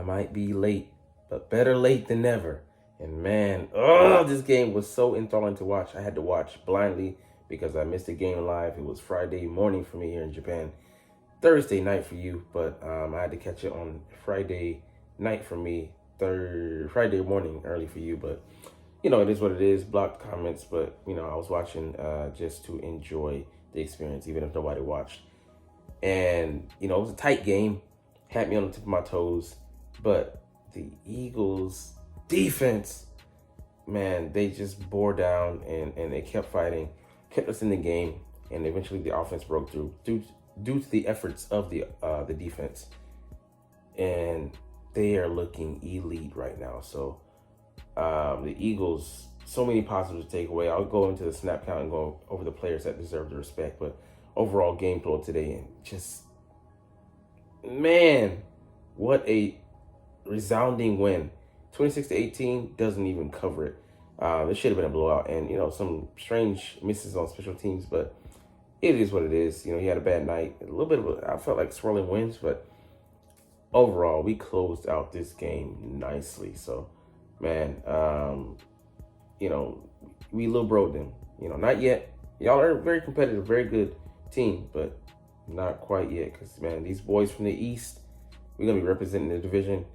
might be late, but better late than never. And man, this game was so enthralling to watch. I had to watch blindly because I missed the game live. It was Friday morning for me here in Japan. Thursday night for you, but I had to catch it on Friday night for me. Friday morning early for you, but it is what it is. Blocked comments, but I was watching just to enjoy the experience, even if nobody watched. And it was a tight game, had me on the tip of my toes, but the Eagles defense, man, they just bore down and they kept fighting, kept us in the game, and eventually the offense broke through due to the efforts of the defense, and they are looking elite right now. So the Eagles, so many positives to take away. I'll go into the snap count and go over the players that deserve the respect, but overall game flow today, and just, man, what a resounding win. 26-18 doesn't even cover it. It should have been a blowout, and some strange misses on special teams, but it is what it is. He had a bad night, a little bit of I felt like swirling winds, but overall we closed out this game nicely. So, man, we little broed them. Not yet. Y'all are a very competitive, very good team, but not quite yet. Because, man, these boys from the East, we're gonna be representing the division,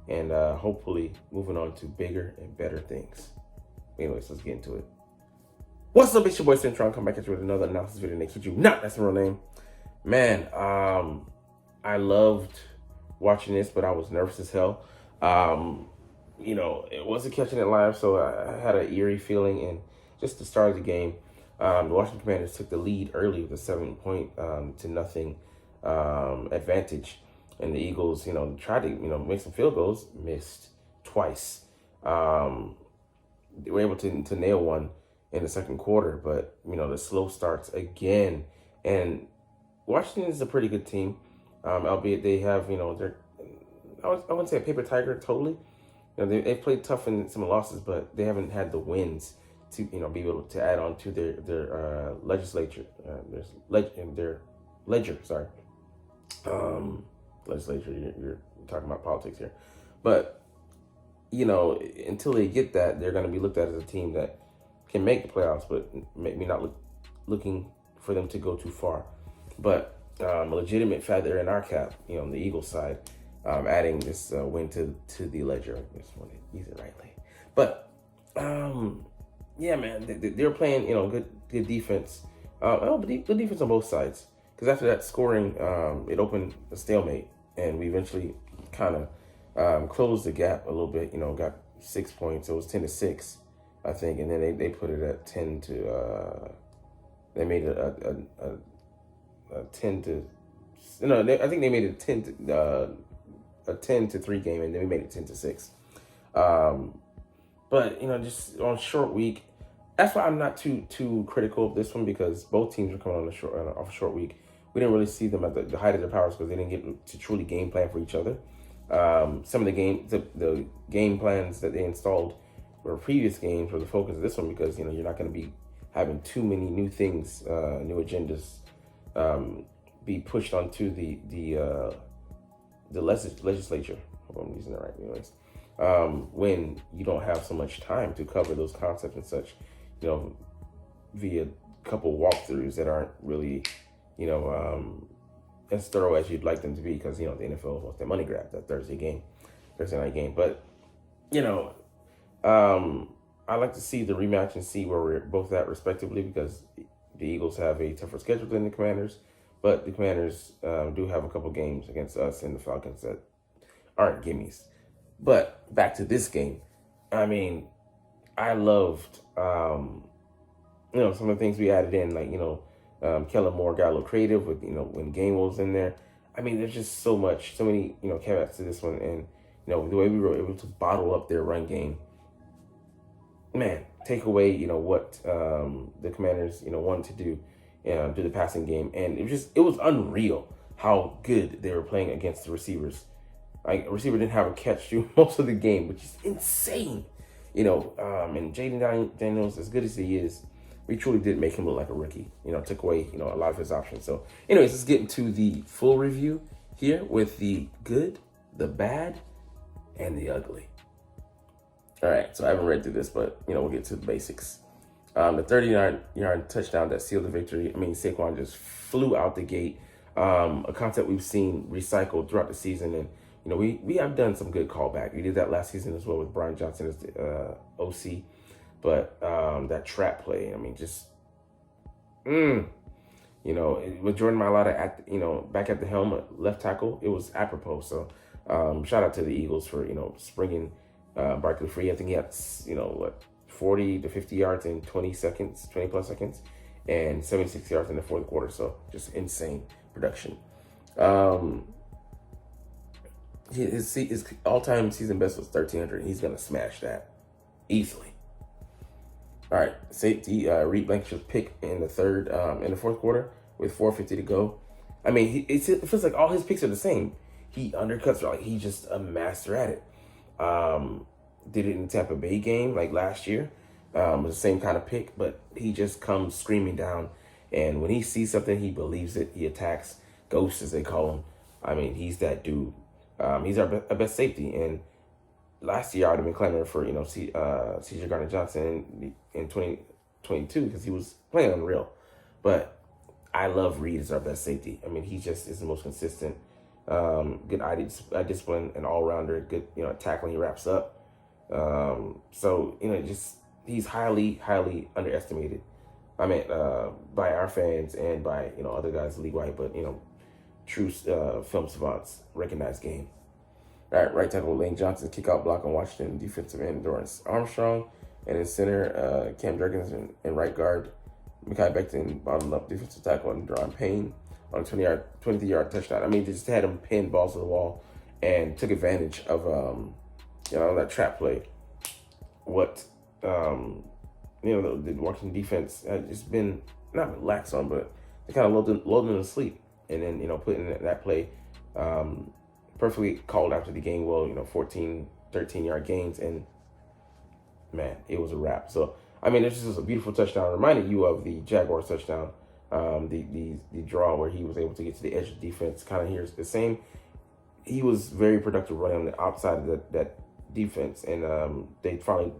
and hopefully moving on to bigger and better things. Anyways, let's get into it. What's up, it's your boy Cintron. Come back at you with another analysis video, and they kid you not, that's the real name. Man, I loved watching this, but I was nervous as hell. It wasn't catching it live, so I had an eerie feeling. And just the start of the game, the Washington Commanders took the lead early with a 7-point to nothing advantage. And the Eagles, tried to, make some field goals, missed twice. They were able to nail one in the second quarter, but the slow starts again. And Washington is a pretty good team, albeit they have they're, I wouldn't say a paper tiger totally. They've played tough in some losses, but they haven't had the wins to be able to add on to their legislature, their ledger. Sorry, legislature. You're talking about politics here, but until they get that, they're going to be looked at as a team that can make the playoffs, but maybe not looking for them to go too far. But a legitimate feather in our cap, on the Eagles side, adding this win to the ledger. I just want to use it rightly. But yeah, man, they were playing good defense. Good defense on both sides. Because after that scoring, it opened a stalemate, and we eventually kind of closed the gap a little bit. Got 6 points. It was 10-6. I think, and then they put it at 10 to. They made it a 10 to. No, I think they made it a 10-3 game, and then we made it 10-6. But just on a short week, that's why I'm not too critical of this one, because both teams are coming on off a short week. We didn't really see them at the height of their powers because they didn't get to truly game plan for each other. Some of the game plans that they installed or previous games were the focus of this one, because you're not going to be having too many new things, new agendas be pushed onto the legislature. Hope I'm using it right, anyways. When you don't have so much time to cover those concepts and such, via a couple walkthroughs that aren't really, as thorough as you'd like them to be, because the NFL wants their money grab, that Thursday night game. But I like to see the rematch and see where we're both at respectively, because the Eagles have a tougher schedule than the Commanders, but the Commanders do have a couple games against us and the Falcons that aren't gimmies. But back to this game, I mean, I loved some of the things we added in, like Kellen Moore got a little creative with when Gainwell was in there. I mean, there's just so many caveats to this one, and the way we were able to bottle up their run game. Man, take away, what the Commanders, wanted to do the passing game. And it was unreal how good they were playing against the receivers. Like, a receiver didn't have a catch through most of the game, which is insane. And Jaden Daniels, as good as he is, we truly did make him look like a rookie. Took away, a lot of his options. So anyways, let's get into the full review here with the good, the bad, and the ugly. All right, so I haven't read through this, but we'll get to the basics. The 30-yard touchdown that sealed the victory. I mean, Saquon just flew out the gate. A concept we've seen recycled throughout the season, and we have done some good callback. We did that last season as well with Brian Johnson as the OC, but that trap play. I mean, just with Jordan Mailata back at the helm, left tackle, it was apropos. So shout out to the Eagles for springing Barkley free. I think he had 40 to 50 yards in 20 plus seconds, and 76 yards in the fourth quarter. So just insane production. His all-time season best was 1,300. He's gonna smash that easily. All right, safety Reed Blankenship's pick in the fourth quarter with 4:50 to go. I mean, it feels like all his picks are the same. He undercuts, like he's just a master at it. Did it in the Tampa Bay game like last year. It was the same kind of pick, but he just comes screaming down. And when he sees something, he believes it. He attacks, ghosts as they call him. I mean, he's that dude. He's our best safety. And last year, I would have been clamoring for C.J. Gardner-Johnson in 2022 because he was playing unreal. But I love Reed as our best safety. I mean, he just is the most consistent, good eye discipline, an all-rounder, good tackling. He wraps up. So he's highly underestimated. I mean, by our fans and by other guys league-wide, but true film savants recognize game. All right, right tackle Lane Johnson, kick out block on Washington, defensive end Dorrance Armstrong, and in center Cam Jurgens, and right guard Mekhi Becton bottomed up defensive tackle and Deron Payne on a 20-yard touchdown. I mean, they just had him pin balls to the wall and took advantage of that trap play. What the Washington defense had just been not lax on, but they kind of lulled them to sleep, and then putting that play perfectly called after the game. Well, 14, 13-yard gains, and man, it was a wrap. So I mean, this is a beautiful touchdown. Reminded you of the Jaguars touchdown, the draw where he was able to get to the edge of the defense. Kind of here's the same. He was very productive running on the outside of that defense, and they finally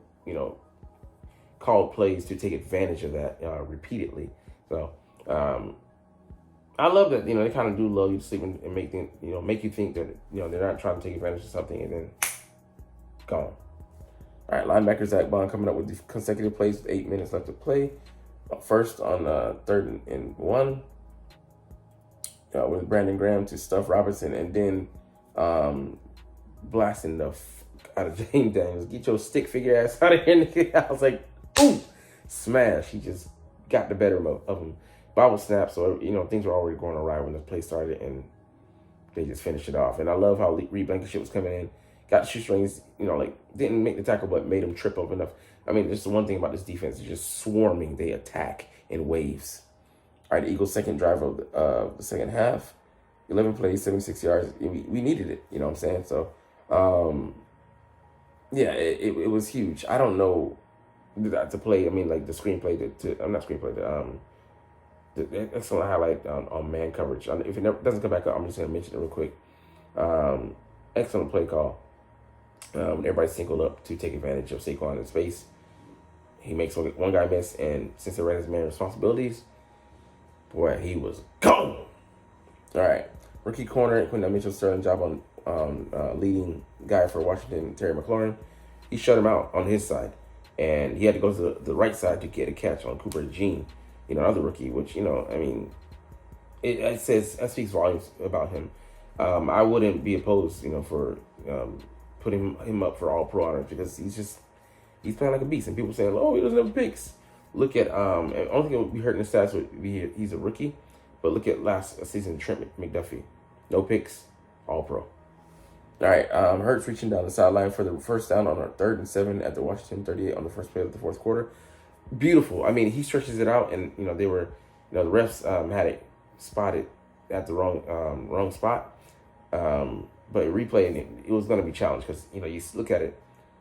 called plays to take advantage of that repeatedly. So I love that they kind of do lull you to sleep and make you think that they're not trying to take advantage of something, and then gone. All right, linebacker Zach Bond coming up with the consecutive plays with 8 minutes left to play. First on 3rd and 1 with Brandon Graham to stuff Robertson, and then blasting the out of James Daniels. Get your stick figure ass out of here. I was like, ooh, smash. He just got the better of him. Bobble snap, so things were already going awry when the play started, and they just finished it off. And I love how Reed Blankenship was coming in, got the shoestrings, didn't make the tackle, but made him trip up enough. I mean, just the one thing about this defense is just swarming. They attack in waves. All right, the Eagles' second drive of the second half, 11 plays, 76 yards. We needed it, you know what I'm saying? So, yeah, it was huge. I don't know to play. I mean, like the screenplay the excellent highlight on man coverage. If it doesn't come back up, I'm just going to mention it real quick. Excellent play call. Everybody singled up to take advantage of Saquon in space. He makes one guy miss, and since they read his man responsibilities, boy, he was gone. All right. Rookie corner, Quinton Mitchell sterling job on leading guy for Washington, Terry McLaurin. He shut him out on his side, and he had to go to the right side to get a catch on Cooper Jean, another rookie, which, I mean, it speaks volumes about him. I wouldn't be opposed, for putting him up for all pro honors, because he's playing like a beast. And people saying, oh, he doesn't have picks. Look at, and I don't think we heard in the stats he's a rookie, but look at last season, Trent McDuffie. No picks, all pro. All right, Hurts reaching down the sideline for the first down on a 3rd and 7 at the Washington 38 on the first play of the fourth quarter. Beautiful. I mean, he stretches it out, and they were, the refs had it spotted at the wrong spot, but replay, and it was going to be challenged because you look at it,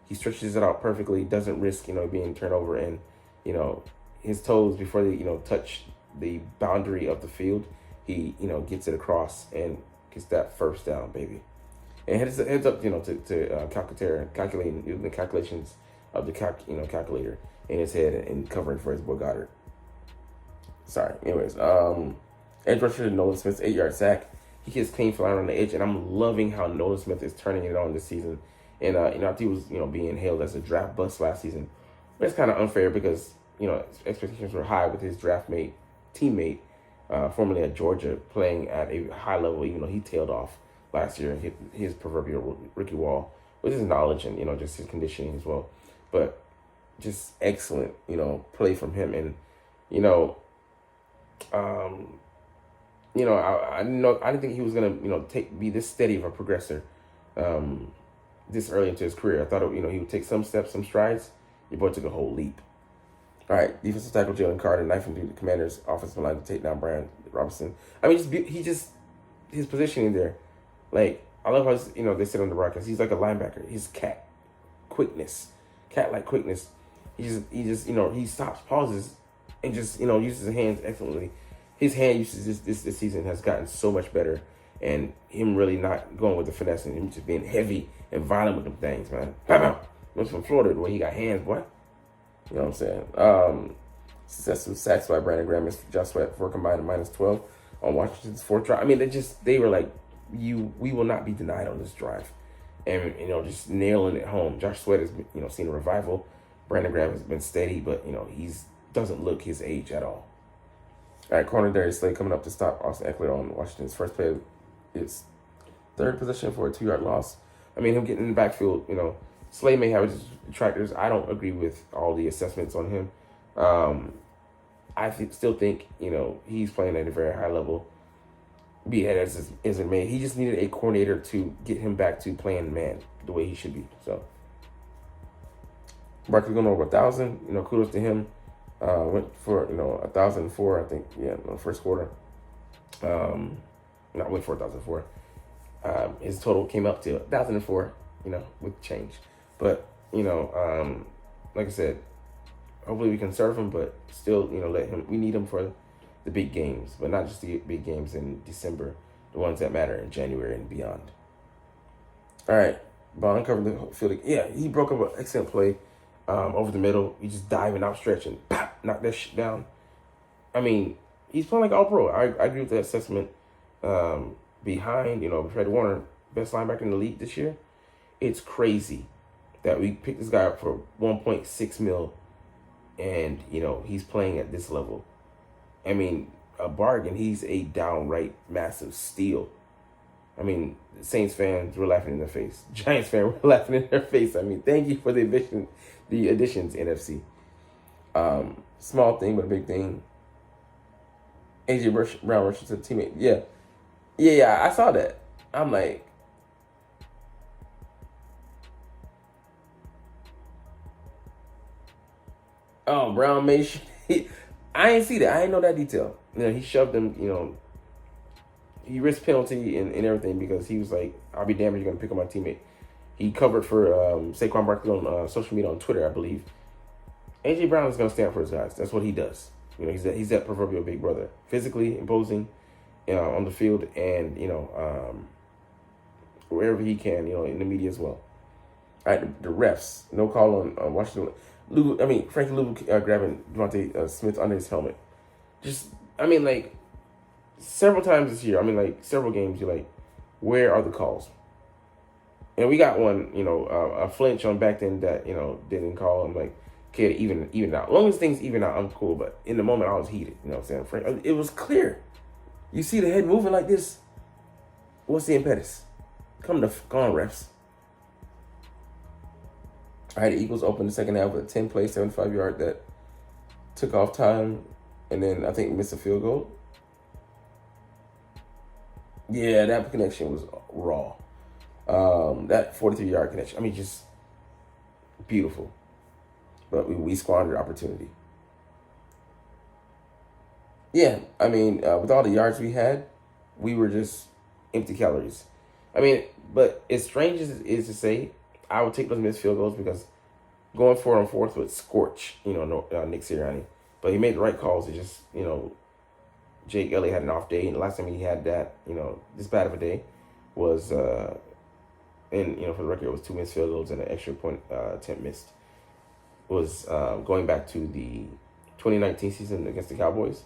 he stretches it out perfectly, doesn't risk being turned over, and his toes before they touch the boundary of the field, he gets it across and gets that first down, baby. And heads up, to calculating using the calculations of the calculator in his head and covering for his boy Goddard. Sorry. Anyways, edge rusher Nolan Smith's 8-yard sack. He gets clean flying on the edge, and I'm loving how Nolan Smith is turning it on this season. And I think he was being hailed as a draft bust last season, but it's kind of unfair because expectations were high with his teammate, formerly at Georgia, playing at a high level. Even though he tailed off last year and hit his proverbial rookie wall with his knowledge and just his conditioning as well. But just excellent play from him, and I didn't think he was gonna be this steady of a progressor this early into his career. I thought he would take some steps, some strides. Your boy took a whole leap. All right, defensive tackle Jalen Carter knifing through the Commanders' offensive line to take down Brian Robinson. I mean, his positioning there, like I love how they sit on the broadcast. He's like a linebacker. He's cat-like quickness. He stops, pauses, and just uses his hands excellently. His hand usage this season has gotten so much better, and him really not going with the finesse and him just being heavy and violent with them things, man. Went from Florida the way he got hands, boy. You know what I'm saying? Successful sacks by Brandon Graham and Josh Sweat for a combined -12 on Washington's fourth drive. I mean, they were like, we will not be denied on this drive, and just nailing it home. Josh Sweat has seen a revival. Brandon Graham has been steady, but he's doesn't look his age at all. All right, corner Darius Slay coming up to stop Austin Eckler on Washington's first play of its third possession for a 2-yard loss. I mean, him getting in the backfield, Slay may have his detractors. I don't agree with all the assessments on him. I still think, he's playing at a very high level, be it as it may. He just needed a coordinator to get him back to playing man the way he should be. So, Barkley going over 1,000. Kudos to him. Went for 1,004, I think. Yeah, in the first quarter. Went for 1,004. His total came up to 1,004. With change. But like I said, hopefully we can serve him, but still let him. We need him for the big games, but not just the big games in December, the ones that matter in January and beyond. All right, Bond covered the field. Yeah, he broke up an excellent play. Over the middle, he just diving out, stretching, pop, knock that shit down. I mean, he's playing like all pro. I agree with that assessment. Behind, Fred Warner, best linebacker in the league this year. It's crazy that we picked this guy up for $1.6 million, and he's playing at this level. I mean, a bargain. He's a downright massive steal. I mean, Saints fans were laughing in their face. Giants fans were laughing in their face. I mean, thank you for the additions, NFC. Small thing, but a big thing. A.J. Brown rushes to the teammate. Yeah, I saw that. I'm like, oh, Brown made I ain't see that. I ain't know that detail. He shoved him, he risked penalty and everything because he was like, I'll be damned if you're going to pick up my teammate. He covered for Saquon Barkley on social media, on Twitter, I believe. A.J. Brown is going to stand for his guys. That's what he does. He's that proverbial big brother. Physically imposing on the field and, wherever he can, in the media as well. All right, the refs. No call on Washington. Frankie Lou grabbing Devontae Smith under his helmet. Several times this year, several games, you're like, where are the calls? And we got one, a flinch on back then that, didn't call. I'm like, okay, even out. As long as things even out, I'm cool. But in the moment, I was heated. You know what I'm saying? Frank, it was clear. You see the head moving like this. What's the impetus? Come on, refs. All right, the Eagles opened the second half with a 10-play, 75-yard that took off time, and then I think missed a field goal. Yeah, that connection was raw. That 43-yard connection, just beautiful. But we squandered opportunity. Yeah, with all the yards we had, we were just empty calories. But as strange as it is to say, I would take those missed field goals because going 4 on 4th would scorch, Nick Sirianni. But he made the right calls. It just, Jake Elliott had an off day, and the last time he had that, this bad of a day was and for the record, it was 2 missed field goals and an extra point attempt missed. Was going back to the 2019 season against the Cowboys,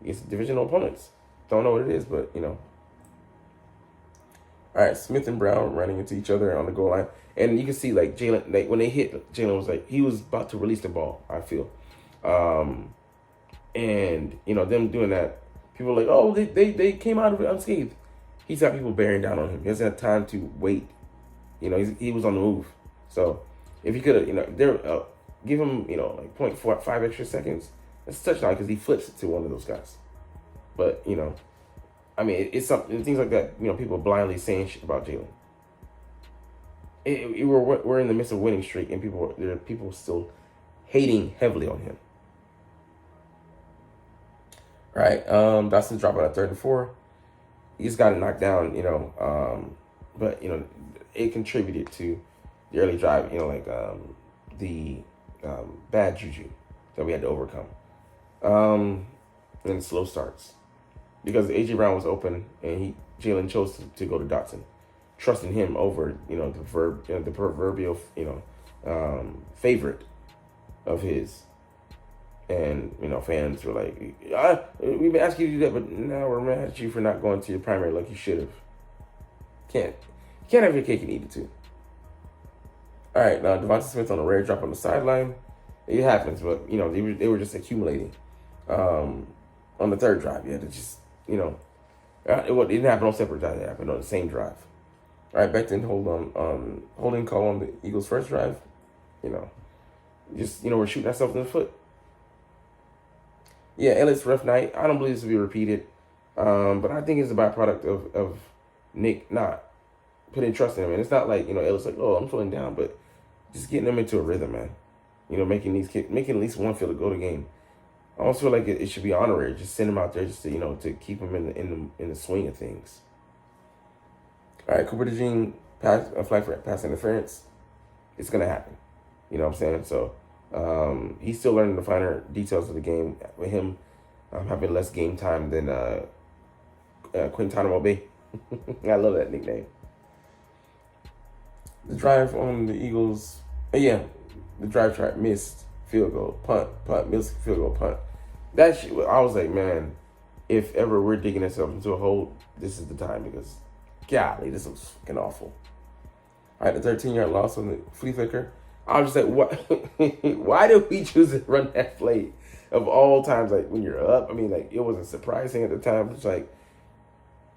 against divisional opponents. Don't know what it is, but All right, Smith and Brown running into each other on the goal line, and you can see like Jalen. Like when they hit, Jalen was like he was about to release the ball. I feel, and them doing that, people are like, oh, they came out of it unscathed. He's got people bearing down on him. He doesn't have time to wait. He was on the move. So if he could have, give him, like 0.45 extra seconds, that's a touchdown because he flips it to one of those guys. But, it's something, things like that, people blindly saying shit about Jalen. We're in the midst of a winning streak, and there are people still hating heavily on him. All right, Dawson's dropping at 3rd and 4. He's got it knocked down, but it contributed to the early drive, the bad juju that we had to overcome, and slow starts because AJ Brown was open and Jalen chose to go to Dotson, trusting him over the proverbial favorite of his. And, fans were like, we've been asking you to do that, but now we're mad at you for not going to your primary like you should have. Can't have your cake and eat it too. All right, now Devonta Smith on a rare drop on the sideline. It happens, but, they were just accumulating. On the 3rd drive, to just, it didn't happen on separate drives. It happened on the same drive. All right, Becton holding call on the Eagles' 1st drive. We're shooting ourselves in the foot. Yeah, Elliott's rough night. I don't believe this will be repeated. But I think it's a byproduct of Nick not putting trust in him. And it's not like, Elliott's like, oh, I'm feeling down, but just getting them into a rhythm, man. Making at least one field goal a game. I almost feel like it should be honorary. Just send him out there just to, to keep him in the swing of things. All right, Cooper DeJean a flag for pass interference. It's going to happen. You know what I'm saying? So, he's still learning the finer details of the game with him having less game time than Quintana Bay. I love that nickname. The drive on the Eagles, the drive track missed field goal, punt, missed field goal, punt. That shit, I was like, man, if ever we're digging ourselves into a hole, this is the time because, golly, this looks fucking awful. All right, the 13-yard loss on the flea flicker. I was just like, what? Why did we choose to run that play of all times? Like when you're up, it wasn't surprising at the time. It's like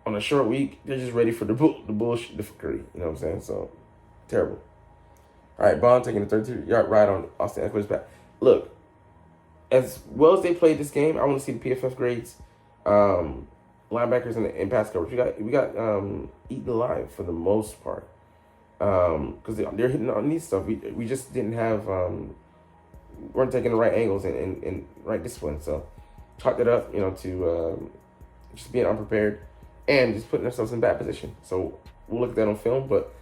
on a short week, they're just ready for the bullshit, the fuckery. You know what I'm saying? So terrible. All right, Bond taking a 32-yard ride on Austin Eckler's back. Look, as well as they played this game, I want to see the PFF grades, linebackers and pass coverage. We got eaten alive for the most part. Because they're hitting on these stuff. We just didn't have, weren't taking the right angles and right discipline. So, chalked it up, to just being unprepared and just putting ourselves in bad position. So, we'll look at that on film. But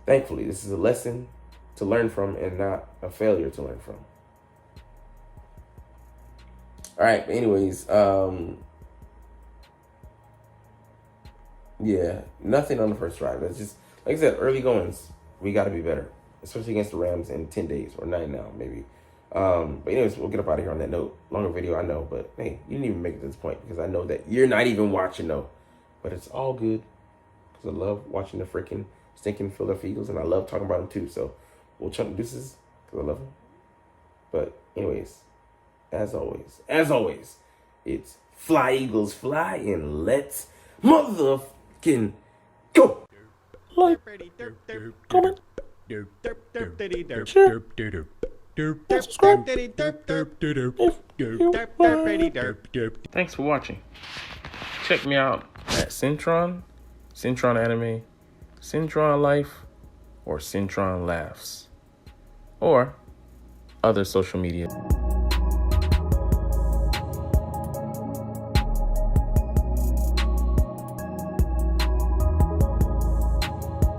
thankfully, this is a lesson to learn from and not a failure to learn from. All right. But anyways, nothing on the first drive. That's just, like I said, early goings, we got to be better, especially against the Rams in 10 days or 9 now, maybe. But anyways, we'll get up out of here on that note. Longer video, I know, but hey, you didn't even make it to this point because I know that you're not even watching, though. But it's all good because I love watching the freaking stinking Philadelphia Eagles, and I love talking about them too. So we'll chunk deuces because I love them. But anyways, as always, it's fly, Eagles, fly, and let's motherfucking go. Like, comment, share, and subscribe Thanks for watching. Check me out at Cintron, Cintron Anime, Cintron Life, or Cintron Laughs, or other social media.